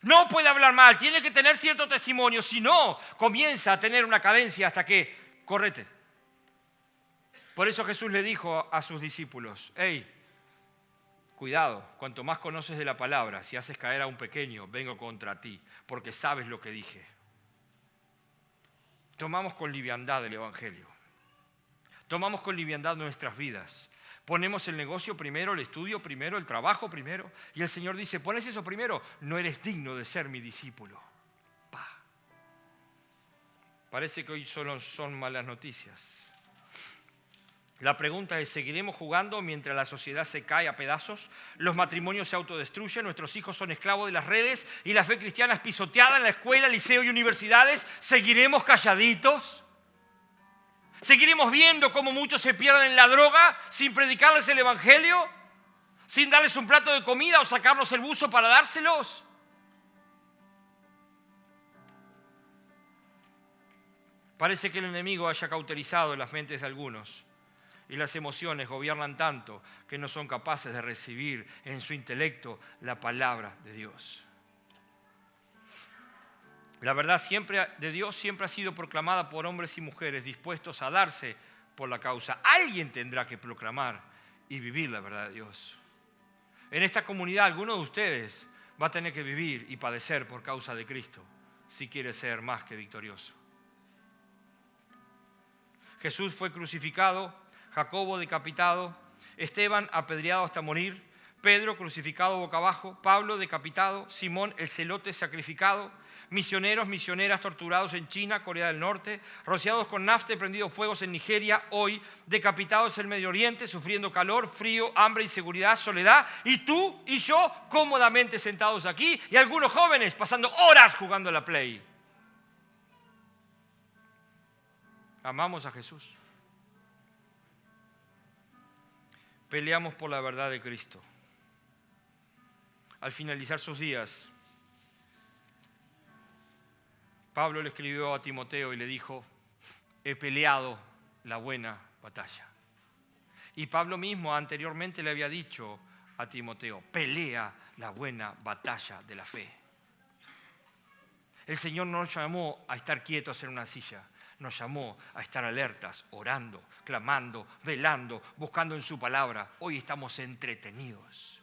No puede hablar mal, tiene que tener cierto testimonio, si no, comienza a tener una cadencia hasta que, correte. Por eso Jesús le dijo a sus discípulos, hey, cuidado, cuanto más conoces de la palabra, si haces caer a un pequeño, vengo contra ti, porque sabes lo que dije. Tomamos con liviandad el Evangelio. Tomamos con liviandad nuestras vidas. Ponemos el negocio primero, el estudio primero, el trabajo primero. Y el Señor dice, pones eso primero, no eres digno de ser mi discípulo. Parece que hoy solo son malas noticias. La pregunta es, ¿seguiremos jugando mientras la sociedad se cae a pedazos? Los matrimonios se autodestruyen, nuestros hijos son esclavos de las redes y la fe cristiana es pisoteada en la escuela, liceo y universidades. ¿Seguiremos calladitos? ¿Seguiremos viendo cómo muchos se pierden en la droga sin predicarles el Evangelio? ¿Sin darles un plato de comida o sacarnos el buzo para dárselos? Parece que el enemigo haya cauterizado las mentes de algunos. Y las emociones gobiernan tanto que no son capaces de recibir en su intelecto la palabra de Dios. La verdad de Dios siempre ha sido proclamada por hombres y mujeres dispuestos a darse por la causa. Alguien tendrá que proclamar y vivir la verdad de Dios. En esta comunidad, alguno de ustedes va a tener que vivir y padecer por causa de Cristo si quiere ser más que victorioso. Jesús fue crucificado, Jacobo decapitado, Esteban apedreado hasta morir, Pedro crucificado boca abajo, Pablo decapitado, Simón el celote sacrificado, misioneros, misioneras torturados en China, Corea del Norte, rociados con nafta y prendidos fuegos en Nigeria, hoy decapitados en Medio Oriente, sufriendo calor, frío, hambre, inseguridad, soledad, y tú y yo cómodamente sentados aquí, y algunos jóvenes pasando horas jugando a la Play. Amamos a Jesús. Peleamos por la verdad de Cristo. Al finalizar sus días, Pablo le escribió a Timoteo y le dijo, he peleado la buena batalla. Y Pablo mismo anteriormente le había dicho a Timoteo, pelea la buena batalla de la fe. El Señor no nos llamó a estar quietos en una silla. Nos llamó a estar alertas, orando, clamando, velando, buscando en su palabra. Hoy estamos entretenidos.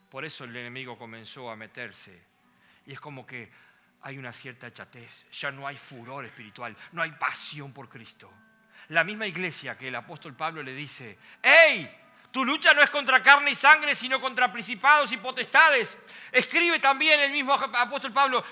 Por eso el enemigo comenzó a meterse. Y es como que hay una cierta chatez. Ya no hay furor espiritual, no hay pasión por Cristo. La misma iglesia que el apóstol Pablo le dice: ¡Ey! Tu lucha no es contra carne y sangre, sino contra principados y potestades. Escribe también el mismo apóstol Pablo: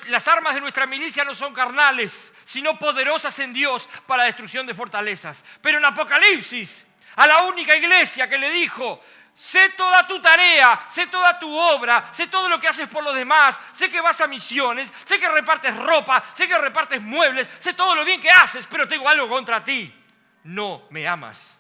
las armas de nuestra milicia no son carnales, sino poderosas en Dios para la destrucción de fortalezas. Pero en Apocalipsis, a la única iglesia que le dijo: sé toda tu tarea, sé toda tu obra, sé todo lo que haces por los demás, sé que vas a misiones, sé que repartes ropa, sé que repartes muebles, sé todo lo bien que haces, pero tengo algo contra ti: no me amas.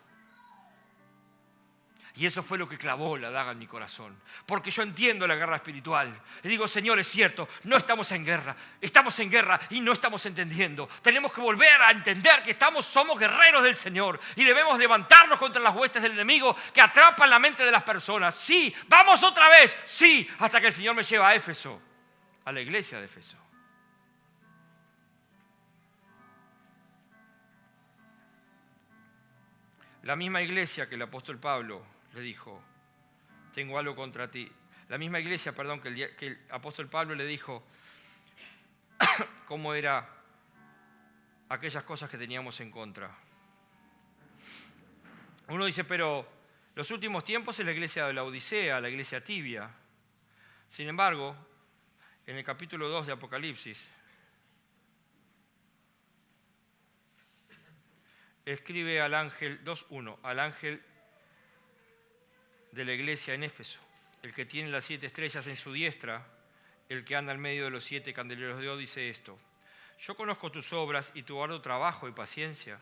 Y eso fue lo que clavó la daga en mi corazón. Porque yo entiendo la guerra espiritual. Y digo: Señor, es cierto, no estamos en guerra. Estamos en guerra y no estamos entendiendo. Tenemos que volver a entender que somos guerreros del Señor. Y debemos levantarnos contra las huestes del enemigo que atrapan la mente de las personas. Sí, vamos otra vez. Sí, hasta que el Señor me lleva a Éfeso, a la iglesia de Éfeso. La misma iglesia que el apóstol Pablo le dijo: tengo algo contra ti. La misma iglesia, que el apóstol Pablo le dijo cómo eran aquellas cosas que teníamos en contra. Uno dice: pero los últimos tiempos es la iglesia de la Odisea, la iglesia tibia. Sin embargo, en el capítulo 2 de Apocalipsis, escribe al ángel 2:1, al ángel de la iglesia en Éfeso, el que tiene las 7 estrellas en su diestra, el que anda en medio de los 7 candeleros de Dios, dice esto: yo conozco tus obras y tu arduo trabajo y paciencia,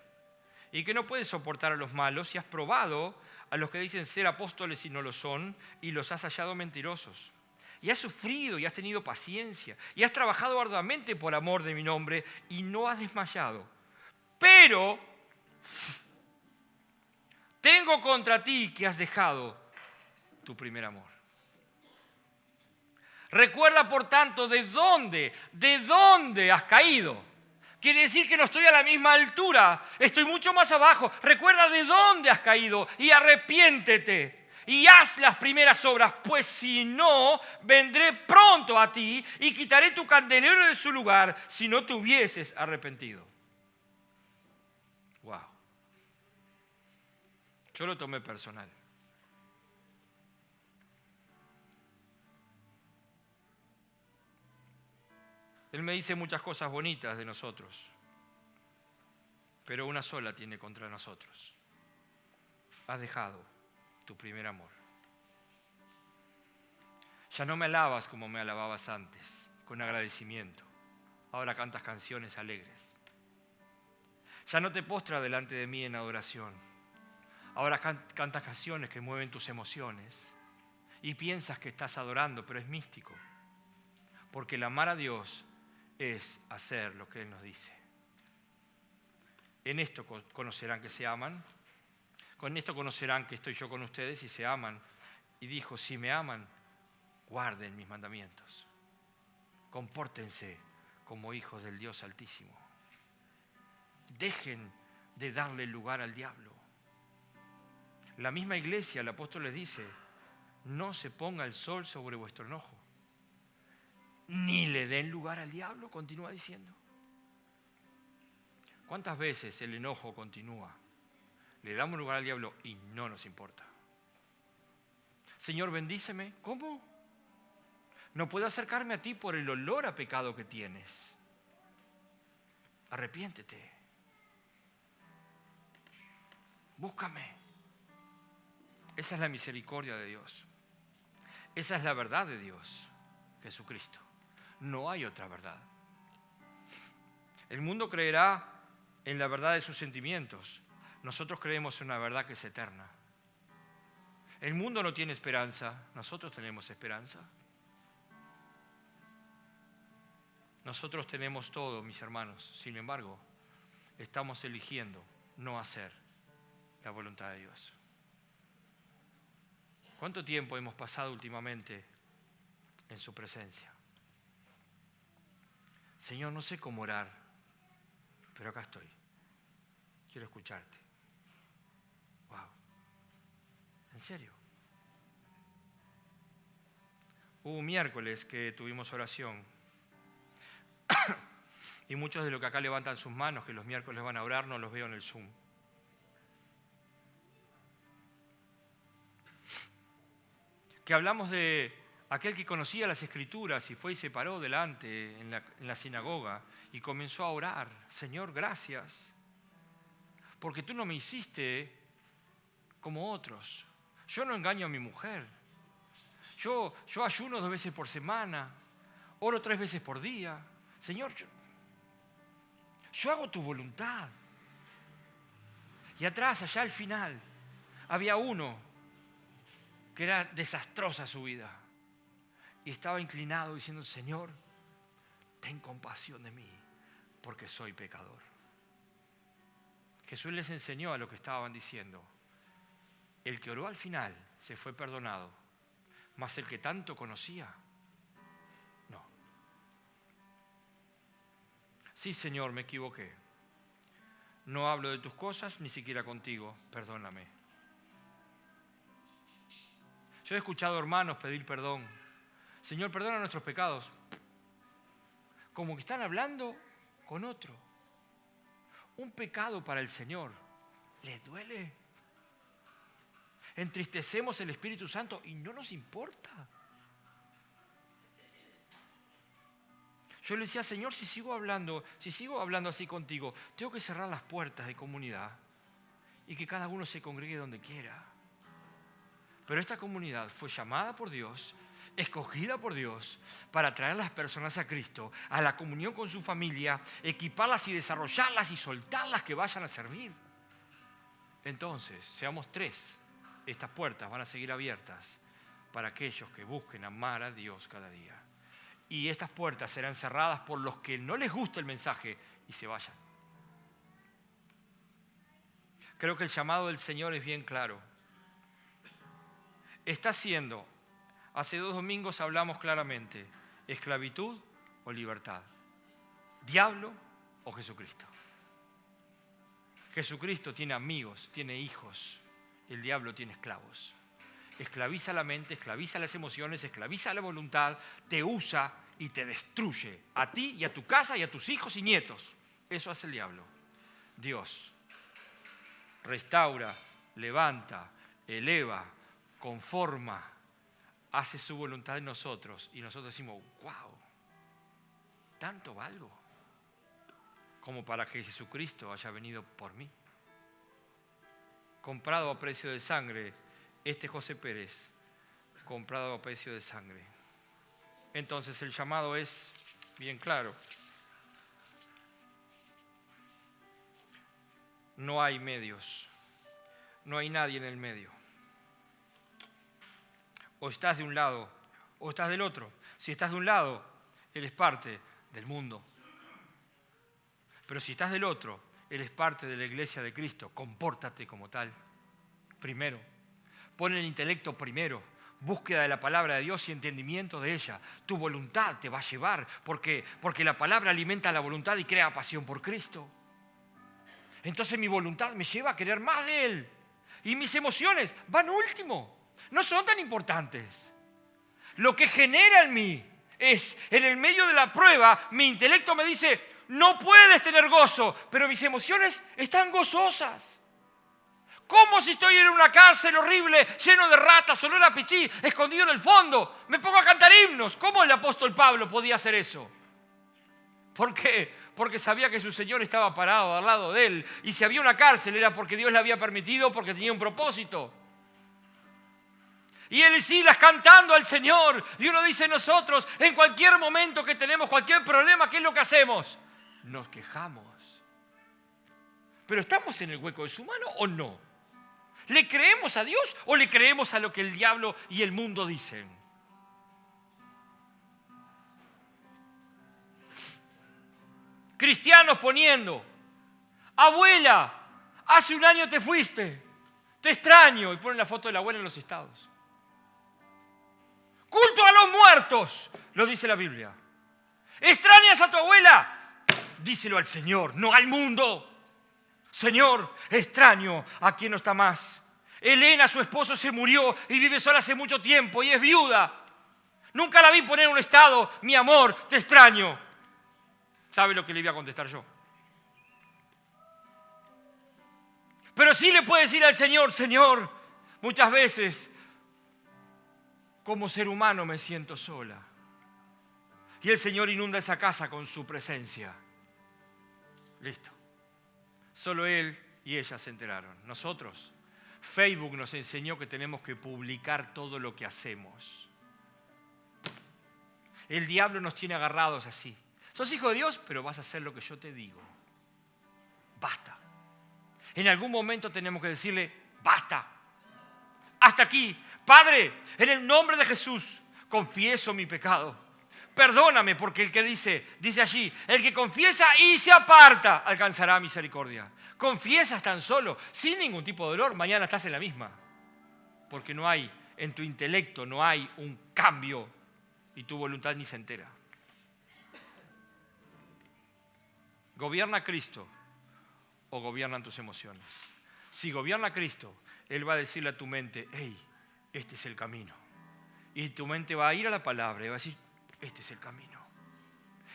y que no puedes soportar a los malos, y has probado a los que dicen ser apóstoles y no lo son, y los has hallado mentirosos. Y has sufrido y has tenido paciencia, y has trabajado arduamente por amor de mi nombre, y no has desmayado. Pero tengo contra ti que has dejado tu primer amor. Recuerda, por tanto, de dónde has caído. Quiere decir que no estoy a la misma altura, estoy mucho más abajo. Recuerda de dónde has caído y arrepiéntete y haz las primeras obras, pues si no, vendré pronto a ti y quitaré tu candelero de su lugar si no te hubieses arrepentido. Wow. Yo lo tomé personal. Él me dice muchas cosas bonitas de nosotros, pero una sola tiene contra nosotros: has dejado tu primer amor. Ya no me alabas como me alababas antes, con agradecimiento. Ahora cantas canciones alegres. Ya no te postras delante de mí en adoración. Ahora cantas canciones que mueven tus emociones y piensas que estás adorando, pero es místico. Porque el amar a Dios es hacer lo que Él nos dice. En esto conocerán que se aman. Con esto conocerán que estoy yo con ustedes y se aman. Y dijo: si me aman, guarden mis mandamientos. Compórtense como hijos del Dios Altísimo. Dejen de darle lugar al diablo. La misma iglesia, el apóstol les dice: no se ponga el sol sobre vuestro enojo, ni le den lugar al diablo, continúa diciendo. ¿Cuántas veces el enojo continúa? Le damos lugar al diablo y no nos importa. Señor, bendíceme. ¿Cómo? No puedo acercarme a ti por el olor a pecado que tienes. Arrepiéntete. Búscame. Esa es la misericordia de Dios. Esa es la verdad de Dios, Jesucristo. No hay otra verdad. El mundo creerá en la verdad de sus sentimientos. Nosotros creemos en una verdad que es eterna. El mundo no tiene esperanza. Nosotros tenemos esperanza. Nosotros tenemos todo, mis hermanos. Sin embargo, estamos eligiendo no hacer la voluntad de Dios. ¿Cuánto tiempo hemos pasado últimamente en su presencia? Señor, no sé cómo orar, pero acá estoy. Quiero escucharte. Wow. ¿En serio? Hubo un miércoles que tuvimos oración. Y muchos de los que acá levantan sus manos, que los miércoles van a orar, no los veo en el Zoom. Que hablamos de aquel que conocía las Escrituras y fue y se paró delante en la sinagoga y comenzó a orar. Señor, gracias, porque tú no me hiciste como otros. Yo no engaño a mi mujer. Yo ayuno 2 veces por semana, oro 3 veces por día. Señor, yo hago tu voluntad. Y atrás, allá al final, había uno que era desastrosa su vida. Y estaba inclinado diciendo, Señor, ten compasión de mí, porque soy pecador. Jesús les enseñó a lo que estaban diciendo. El que oró al final se fue perdonado, mas el que tanto conocía, no. Sí, Señor, me equivoqué. No hablo de tus cosas, ni siquiera contigo, perdóname. Yo he escuchado hermanos pedir perdón. Señor, perdona nuestros pecados. Como que están hablando con otro. Un pecado para el Señor, ¿les duele? Entristecemos el Espíritu Santo y no nos importa. Yo le decía, Señor, si sigo hablando así contigo, tengo que cerrar las puertas de comunidad y que cada uno se congregue donde quiera. Pero esta comunidad fue llamada por Dios, escogida por Dios, para traer a las personas a Cristo, a la comunión con su familia, equiparlas y desarrollarlas y soltarlas que vayan a servir. Entonces, seamos 3. Estas puertas van a seguir abiertas para aquellos que busquen amar a Dios cada día. Y estas puertas serán cerradas por los que no les gusta el mensaje y se vayan. Creo que el llamado del Señor es bien claro. Está siendo, hace 2 domingos hablamos claramente, esclavitud o libertad, diablo o Jesucristo. Jesucristo tiene amigos, tiene hijos, el diablo tiene esclavos. Esclaviza la mente, esclaviza las emociones, esclaviza la voluntad, te usa y te destruye a ti y a tu casa y a tus hijos y nietos. Eso hace el diablo. Dios restaura, levanta, eleva, conforma, hace su voluntad en nosotros y nosotros decimos, wow, tanto valgo como para que Jesucristo haya venido por mí. Comprado a precio de sangre, José Pérez, comprado a precio de sangre. Entonces el llamado es bien claro. No hay medios, no hay nadie en el medio. O estás de un lado o estás del otro. Si estás de un lado, eres parte del mundo. Pero si estás del otro, eres parte de la iglesia de Cristo. Compórtate como tal. Primero, pon el intelecto primero. Búsqueda de la palabra de Dios y entendimiento de ella. Tu voluntad te va a llevar porque la palabra alimenta la voluntad y crea pasión por Cristo. Entonces mi voluntad me lleva a querer más de Él. Y mis emociones van último. No son tan importantes. Lo que genera en mí es, en el medio de la prueba, mi intelecto me dice, no puedes tener gozo, pero mis emociones están gozosas. ¿Cómo si estoy en una cárcel horrible, lleno de ratas, olor a pichí, escondido en el fondo? Me pongo a cantar himnos. ¿Cómo el apóstol Pablo podía hacer eso? ¿Por qué? Porque sabía que su Señor estaba parado al lado de él. Y si había una cárcel era porque Dios le había permitido, porque tenía un propósito. Y él y Silas cantando al Señor. Y uno dice nosotros, en cualquier momento que tenemos cualquier problema, ¿qué es lo que hacemos? Nos quejamos. ¿Pero estamos en el hueco de su mano o no? ¿Le creemos a Dios o le creemos a lo que el diablo y el mundo dicen? Cristianos poniendo, abuela, hace 1 año te fuiste, te extraño, y ponen la foto de la abuela en los estados. Culto a los muertos, lo dice la Biblia. ¿Extrañas a tu abuela? Díselo al Señor, no al mundo. Señor, extraño a quien no está más. Elena, su esposo, se murió y vive sola hace mucho tiempo y es viuda. Nunca la vi poner en un estado, mi amor, te extraño. ¿Sabe lo que le iba a contestar yo? Pero sí le puede decir al Señor, Señor, muchas veces como ser humano me siento sola. Y el Señor inunda esa casa con su presencia. Listo. Solo él y ella se enteraron. Nosotros, Facebook nos enseñó que tenemos que publicar todo lo que hacemos. El diablo nos tiene agarrados así. Sos hijo de Dios, pero vas a hacer lo que yo te digo. Basta. En algún momento tenemos que decirle, basta. Hasta aquí. Padre, en el nombre de Jesús, confieso mi pecado. Perdóname, porque el que dice allí, el que confiesa y se aparta, alcanzará misericordia. Confiesas tan solo, sin ningún tipo de dolor, mañana estás en la misma. Porque no hay, en tu intelecto, no hay un cambio y tu voluntad ni se entera. ¿Gobierna Cristo o gobiernan tus emociones? Si gobierna Cristo, Él va a decirle a tu mente, hey, este es el camino. Y tu mente va a ir a la palabra y va a decir, este es el camino.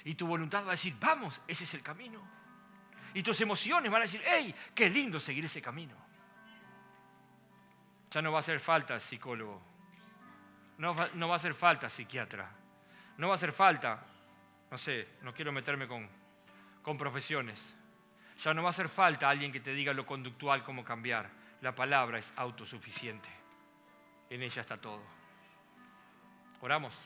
Y tu voluntad va a decir, vamos, ese es el camino. Y tus emociones van a decir, hey, qué lindo seguir ese camino. Ya no va a hacer falta psicólogo. No va a hacer falta psiquiatra. No va a hacer falta, no sé, no quiero meterme con profesiones. Ya no va a hacer falta alguien que te diga lo conductual, cómo cambiar. La palabra es autosuficiente. En ella está todo. Oramos.